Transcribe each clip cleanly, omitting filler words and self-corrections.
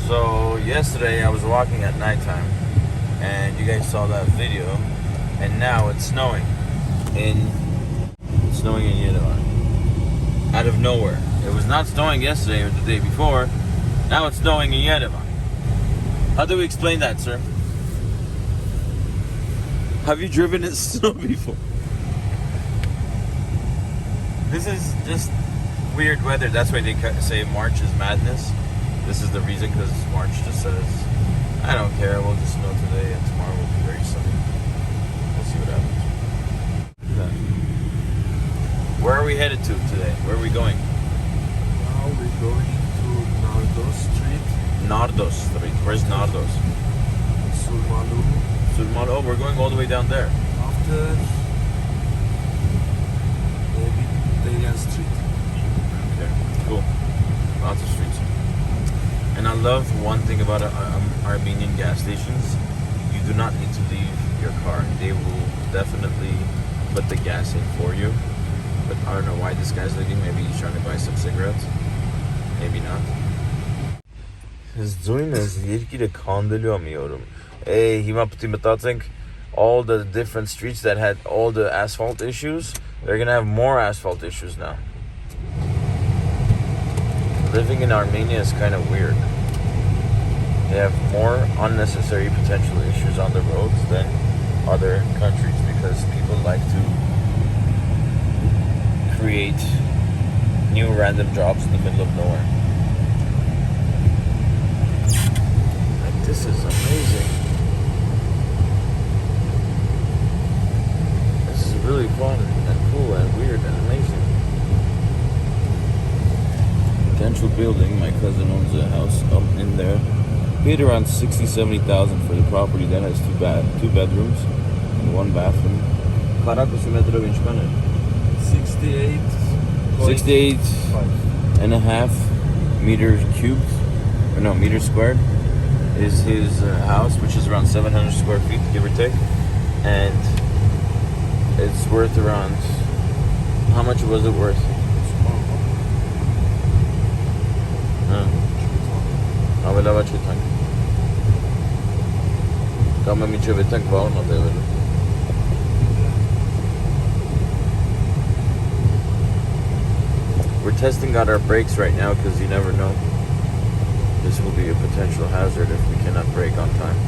So yesterday I was walking at nighttime, and you guys saw that video, and now it's snowing in Yerevan. Out of nowhere. It was not snowing yesterday or the day before. Now it's snowing in Yerevan. How do we explain that, sir? Have you driven in snow before? This is just weird weather. That's why they say March is madness. This is the reason, because March just says, I don't care, we'll just snow today and tomorrow will be very sunny. We'll see what happens. Where are we headed to today? Where are we going? Now we're going to Nardos Street. Nardos Street. Where's Nardos? Sulmalu. Sulmalu. Oh, we're going all the way down there. After maybe Darian Street. Okay, cool. Lots of streets. And I love one thing about Armenian gas stations. You do not need to leave your car. They will definitely put the gas in for you. But I don't know why this guy's leaving. Maybe he's trying to buy some cigarettes. Maybe not. All the different streets that had all the asphalt issues, they're gonna have more asphalt issues now. Living in Armenia is kind of weird. They have more unnecessary potential issues on the roads than other countries because people like to create new random jobs in the middle of nowhere. Like, this is amazing. This is really fun and cool and weird and amazing. Potential building. My cousin owns a house up in there. Paid around 60,000-70,000 for the property that has two bedrooms and one bathroom. 68 and a half meters cubed, or no, meters squared, is his house, which is around 700 square feet, give or take. And it's worth around, how much was it worth? We're testing out our brakes right now because you never know. This will be a potential hazard if we cannot brake on time.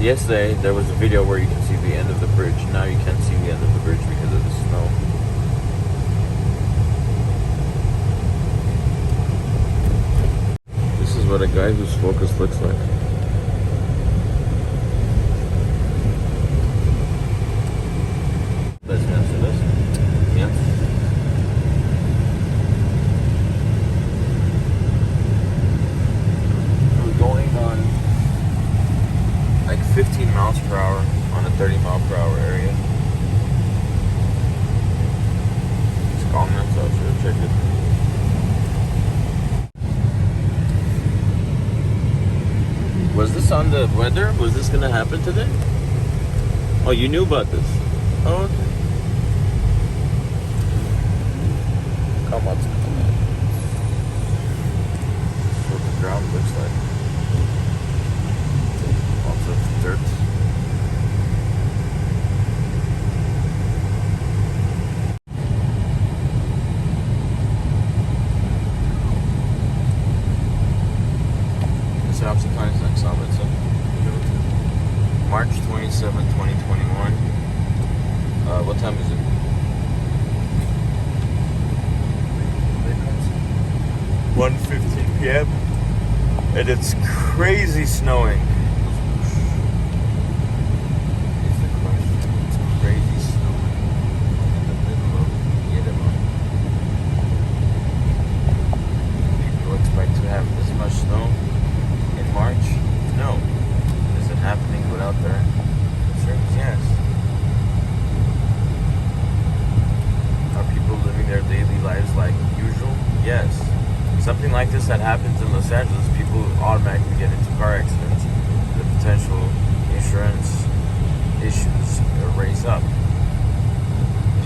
Yesterday there was a video where you can see the end of the bridge. Now you can't see the end of the bridge because of the snow. This is what a guy who's focused looks like. Let's answer this. Yeah. We're going on like 15 miles per hour on a 30 mile per hour area. It's calm now, so I should have checked it. Was this on the weather? Was this gonna happen today? Oh, you knew about this? Oh, okay. Come on, that's what the ground looks like. Lots of dirt. March 27, 2021. What time is it? 1:15 p.m. and it's crazy snowing. It's crazy snowing in the middle of Yerevan. People expect to have this much snow in March? No. Is it happening without their concerns? Yes. Are people living their daily lives like usual? Yes. Something like this that happens in Los Angeles, people automatically get into car accidents. The potential insurance issues raise up.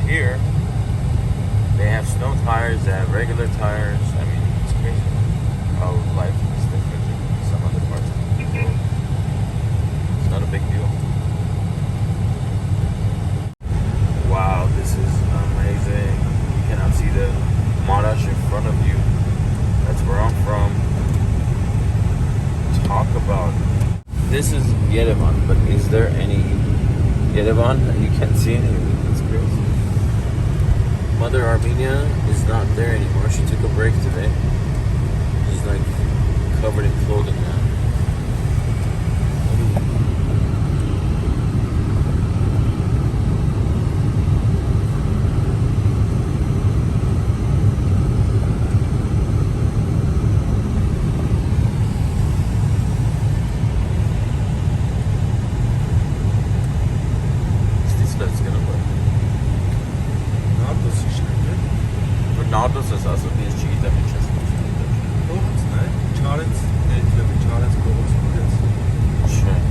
Here, they have snow tires, they have regular tires. I mean, it's how life is different in some other parts of the world. It's not a big deal. Wow, this is amazing. You cannot see the Marash in front of you. That's where I'm from. Talk about. This is Yerevan, but is there any Yerevan? You can't see any of it. That's crazy. Mother Armenia is not there anymore. She took a break today. She's like covered in clothing now. Nautos ist also PSG da Manchester. Kovacs, ne? Charles, Charles Kovacs burası. Schön.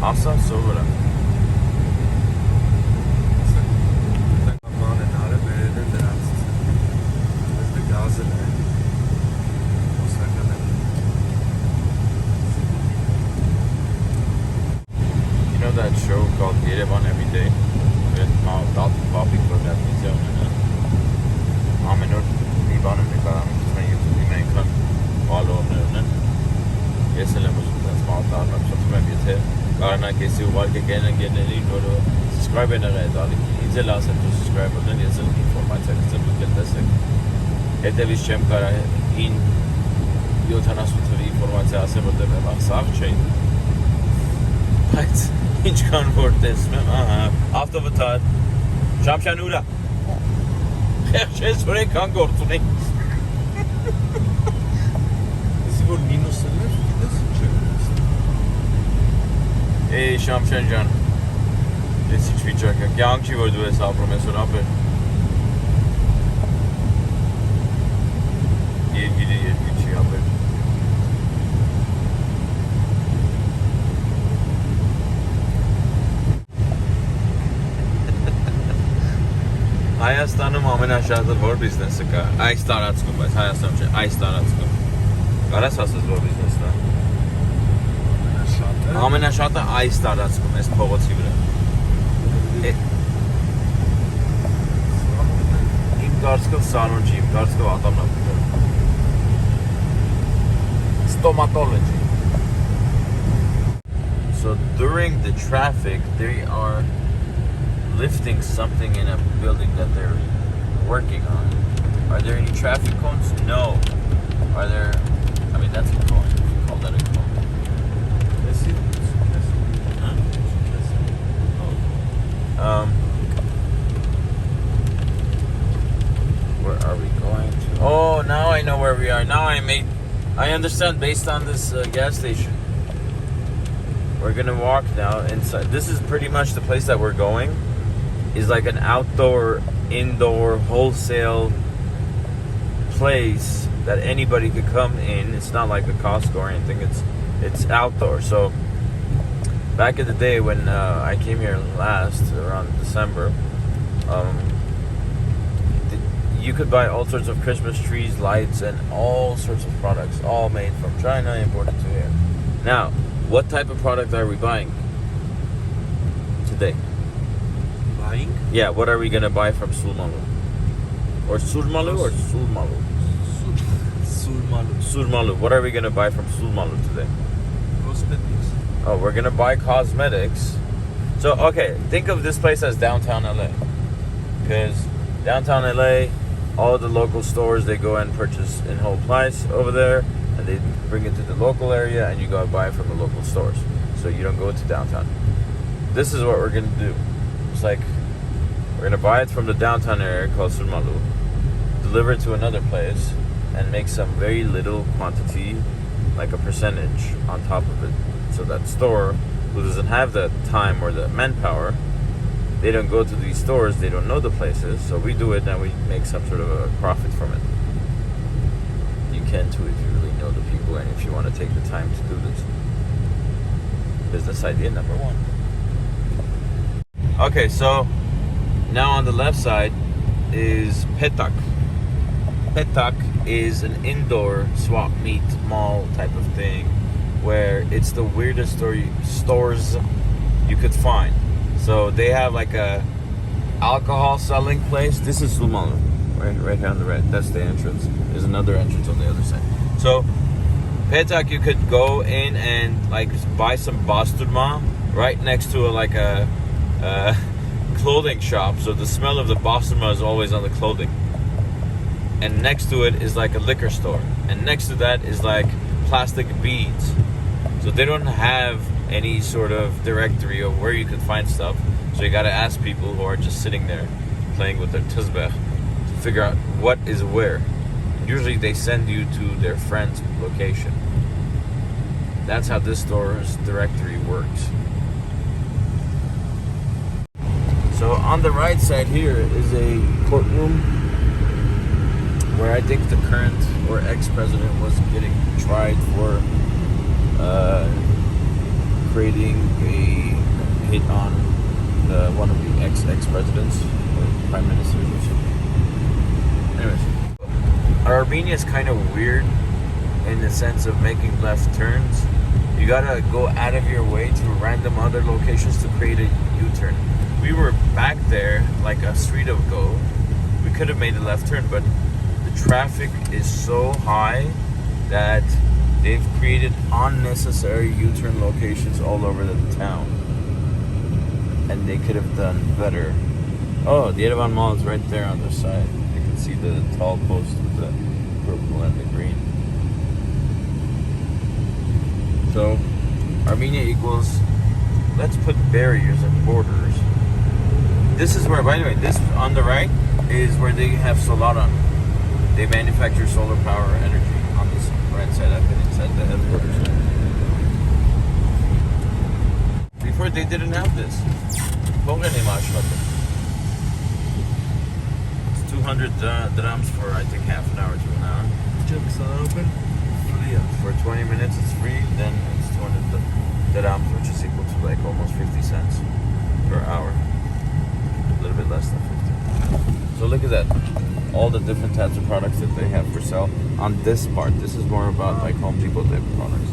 Asa sonra. Zamanı nare belirli biraz. Bizde gazı ne? Osaka ne? You know that show called Yerevan Every Day? With Dalton Poppy for that video. Aminur Libanım می‌کنم که یوتیوبی می‌کنم بالو نه یه سلام وجود است ما دارم شما بیته کارنا کسی اومد که گنگنی رو سابسکرایب نگردید اینجا لازم تو سابسکرایب کنید یه سری اینفورماسیون هست که دسته ادویش چم کاره این یو تناسوتری اینفورماسیون هست بوده به مقصد چی هیچ هیچ کانورت اسم after the third شامشانورا چه سوره کان گرتونی Bizi bu Ninos'lar nasıl çekiyorsun? ای شامشان جان ایسی چی چه که گیان چی ورد و حساب رو مسون آپه یه چی آپه Հայաստանում ամենաշատը որ բիզնեսը կա, այս տարածքում, բայց Հայաստանում չէ, այս տարածքում։ Կարաս ասես որ բիզնեսն է։ Ամենաշատը այս տարածքում, այս փողոցի վրա։ Իմ կարծիքով սալոն չի, իմ կարծիքով ատամնապուտ։ Stomatology. So during the traffic, they are lifting something in a building that they're working on. Are there any traffic cones? No. Are there? I mean, that's a cone. You call that a cone? Huh? Where are we going to? Oh, now I know where we are. Now I understand based on this gas station. We're gonna walk now inside. This is pretty much the place that we're going. Is like an outdoor, indoor, wholesale place that anybody could come in. It's not like a Costco or anything. It's outdoor. So back in the day when I came here last around December, you could buy all sorts of Christmas trees, lights, and all sorts of products, all made from China, imported to here. Now, what type of product are we buying today? Buying? Yeah, what are we gonna buy from Sulmalu? Or Surmalu or Sulmalu? Surmalu. Surmalu. What are we gonna buy from Sulmalu today? Cosmetics. Oh, we're gonna buy cosmetics. So, okay, think of this place as downtown LA. Because downtown LA, all the local stores, they go and purchase in whole price over there, and they bring it to the local area, and you go and buy it from the local stores. So you don't go to downtown. This is what we're gonna do. It's like we're gonna buy it from the downtown area called Surmalu, deliver it to another place, and make some very little quantity, like a percentage on top of it. So that store who doesn't have the time or the manpower, they don't go to these stores, they don't know the places, so we do it and we make some sort of a profit from it. You can too if you really know the people and if you want to take the time to do this. Business idea number one. Okay, so now on the left side is Petak. Petak is an indoor swap meet mall type of thing where it's the weirdest stores you could find. So they have like a alcohol selling place. This is Slumala, right here on the right. That's the entrance. There's another entrance on the other side. So Petak, you could go in and like buy some basturma right next to a clothing shop. So the smell of the basturma is always on the clothing. And next to it is like a liquor store. And next to that is like plastic beads. So they don't have any sort of directory of where you could find stuff. So you gotta ask people who are just sitting there playing with their tizbeh to figure out what is where. Usually they send you to their friend's location. That's how this store's directory works. So on the right side here is a courtroom where I think the current or ex-president was getting tried for creating a hit on one of the ex-presidents or prime ministers or something. Anyways, Armenia is kind of weird in the sense of making left turns. You gotta go out of your way to random other locations to create a U-turn. We were back there like a street ago. We could have made a left turn, but the traffic is so high that they've created unnecessary U-turn locations all over the town. And they could have done better. Oh, the Yerevan Mall is right there on the side. You can see the tall post with the purple and the green. So, Armenia equals, let's put barriers and borders. This is where, by the way, this on the right is where they have Solaran. They manufacture solar power energy on this right side. I've been inside the headquarters. Before they didn't have this. It's 200 dirhams for I think half an hour to an hour. For 20 minutes it's free, then it's 200 dirhams, which is equal to like almost 50 cents per hour. A little bit less than 50. So look at that. All the different types of products that they have for sale on this part. This is more about like Home Depot type of products.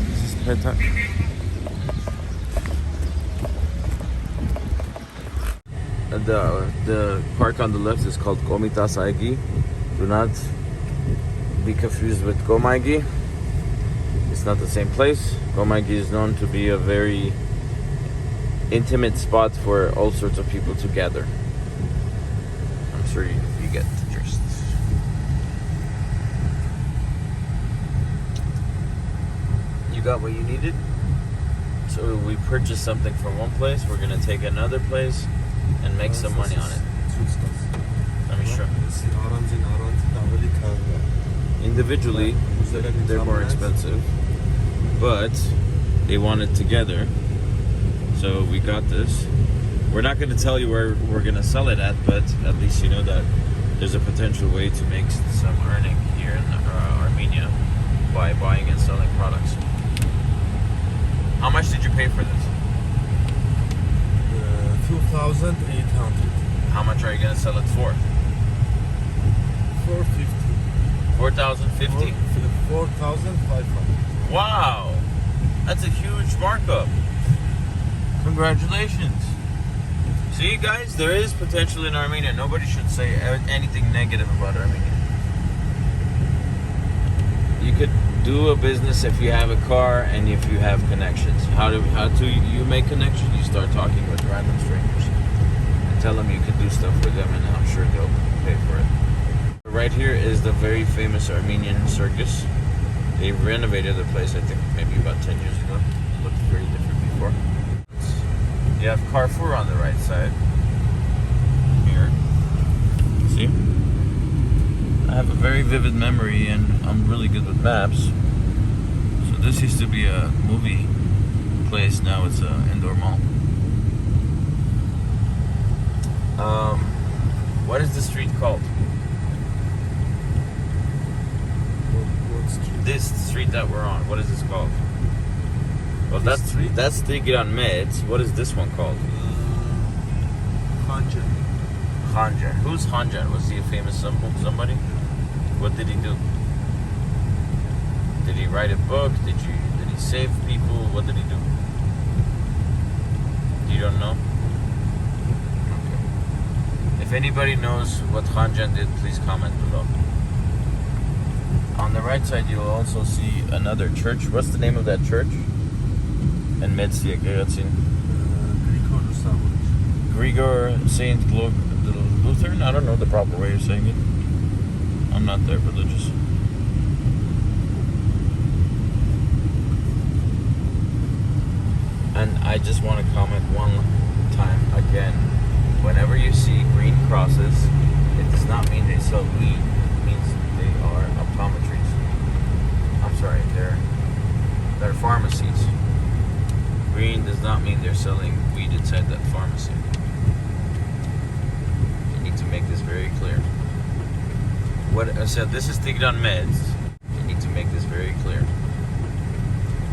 This is Petak. The park on the left is called Komitas Aigi. Do not be confused with Gomaigi. It's not the same place. Gomaigi is known to be a very intimate spot for all sorts of people to gather. I'm sure you get the gist. You got what you needed? So we purchased something from one place. We're gonna take another place and make some money on it. Let me show. Individually, they're more expensive, but they want it together. So we got this. We're not going to tell you where we're going to sell it at, but at least you know that there's a potential way to make some earning here in Armenia by buying and selling products. How much did you pay for this? 2,800. How much are you going to sell it for? 450. 4,050? 4,500. Wow, that's a huge markup. Congratulations. See, guys, there is potential in Armenia. Nobody should say anything negative about Armenia. You could do a business if you have a car and if you have connections. How do you make connections? You start talking with random strangers and tell them you can do stuff with them, and I'm sure they'll pay for it. Right here is the very famous Armenian circus. They renovated the place, I think, maybe about 10 years ago. It looked very different before. You have Carrefour on the right side. Here. See? I have a very vivid memory and I'm really good with maps. So this used to be a movie place, now it's an indoor mall. What is the street called? this street that we're on, what is this called? Well, This that's street? that's Tigran Meds. What is this one called? Khanjar. Khanjar. Who's Khanjar? Was he a famous somebody? What did he do? Did he write a book? Did he save people? What did he do? You don't know? Okay. If anybody knows what Khanjar did, please comment below. On the right side, you'll also see another church. What's the name of that church? And Metsia Gertsin. Grigor Saint Lutheran? I don't know the proper way of saying it. I'm not that religious. And I just want to comment one time again. Whenever you see green crosses, it does not mean they sell weed. It means they are optometries. I'm sorry, they're pharmacies. Green does not mean they're selling weed inside that pharmacy. You need to make this very clear. What I said, this is Tigran Meds. You need to make this very clear.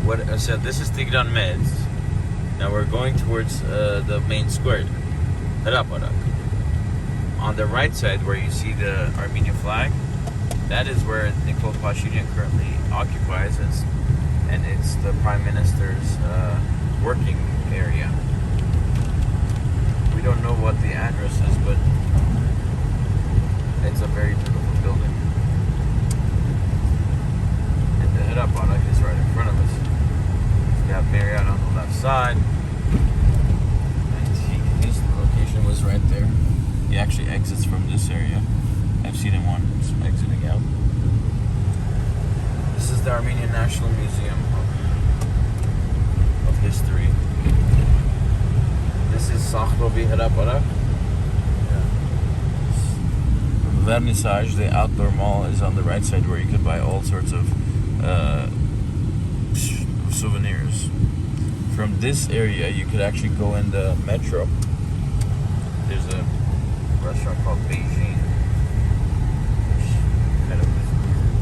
What I said, this is Tigran Meds. Now we're going towards the main square, Raparak. On the right side, where you see the Armenian flag, that is where Nikol Pashinyan currently occupies, and it's the Prime Minister's working area. We don't know what the address is, but it's a very beautiful building. And the Raparak is right in front of us. We have Marriott on the left side, and his location was right there. He actually exits from this area. I've seen him once exiting out. This is the Armenian National Museum of History. This is Sakhrovi Haraparak. Vernissage, the outdoor mall, is on the right side where you could buy all sorts of souvenirs. From this area, you could actually go in the metro. There's a restaurant called Beijing, which kind of is weird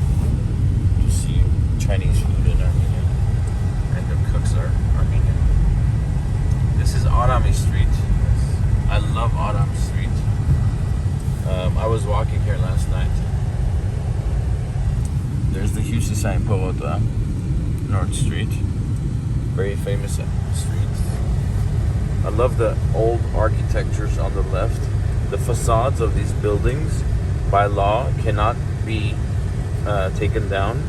to see Chinese food in Armenia, and the cooks are Armenian. This is Arami Street. I love Arami Street. I was walking here last night. There's the Hussein Povota, North Street. Very famous street. I love the old architectures on the left. The facades of these buildings, by law, cannot be taken down.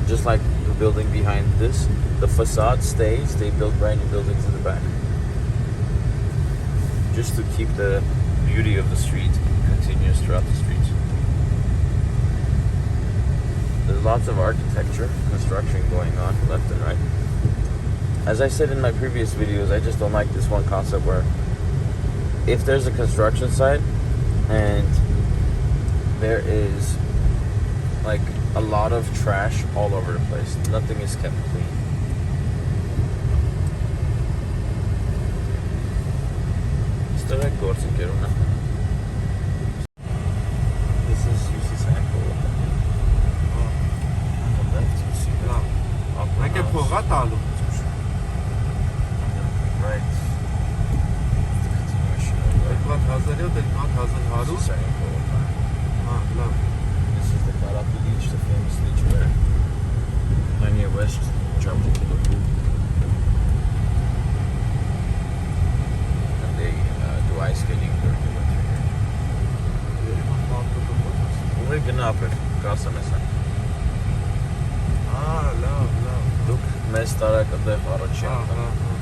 Just like the building behind this, the facade stays. They build brand new buildings in the back, just to keep the beauty of the street continuous throughout the street. There's lots of architecture, construction going on left and right. As I said in my previous videos, I just don't like this one concept where if there's a construction site and there is like a lot of trash all over the place, nothing is kept clean. This is UC Sample. On the left, you see that. Like a Pogatalo. Right. This is the Karaki Beach, the famous beach where Kanye West jumped into the pool. And they do ice skating during the winter here. We're gonna up it. Kasamesa. Love. Look, Mestara Kadev Arachim.